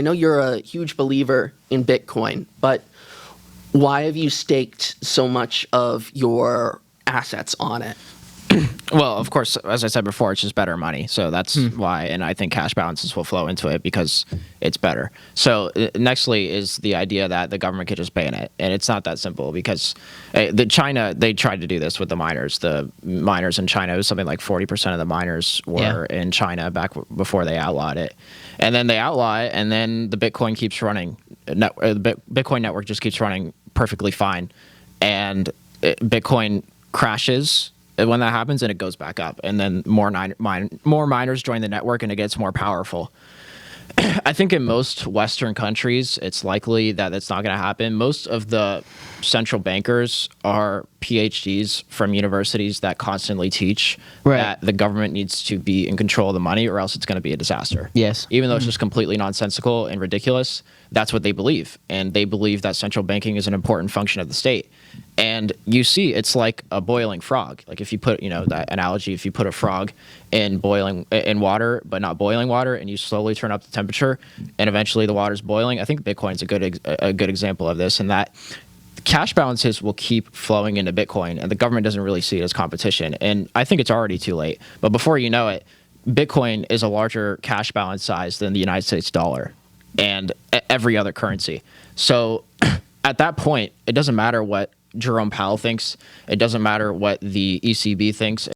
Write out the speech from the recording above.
I know you're a huge believer in Bitcoin, but why have you staked so much of your assets on it? Well, of course, as I said before, it's just better money. So that's why, and I think cash balances will flow into it because it's better. So nextly is the idea that the government could just ban it, and it's not that simple because they tried to do this with the miners. The miners in China, it was something like 40% of the miners were in China back before they outlawed it, and then they outlaw it, and then the Bitcoin keeps running. The Bitcoin network just keeps running perfectly fine, and Bitcoin crashes when that happens, and it goes back up, and then more miners join the network, and it gets more powerful. I think in most Western countries, it's likely that it's not going to happen. Most of the central bankers are PhDs from universities that constantly teach that the government needs to be in control of the money, or else it's going to be a disaster. Yes. Even though it's just completely nonsensical and ridiculous, that's what they believe. And they believe that central banking is an important function of the state. And you see, it's like a boiling frog. Like if you put, that analogy, if you put a frog in water, but not boiling water, and you slowly turn up the temperature, and eventually the water's boiling. I think Bitcoin's a good example of this, in that cash balances will keep flowing into Bitcoin, and the government doesn't really see it as competition. And I think it's already too late. But before you know it, Bitcoin is a larger cash balance size than the United States dollar and every other currency. So at that point, it doesn't matter what Jerome Powell thinks. It doesn't matter what the ECB thinks.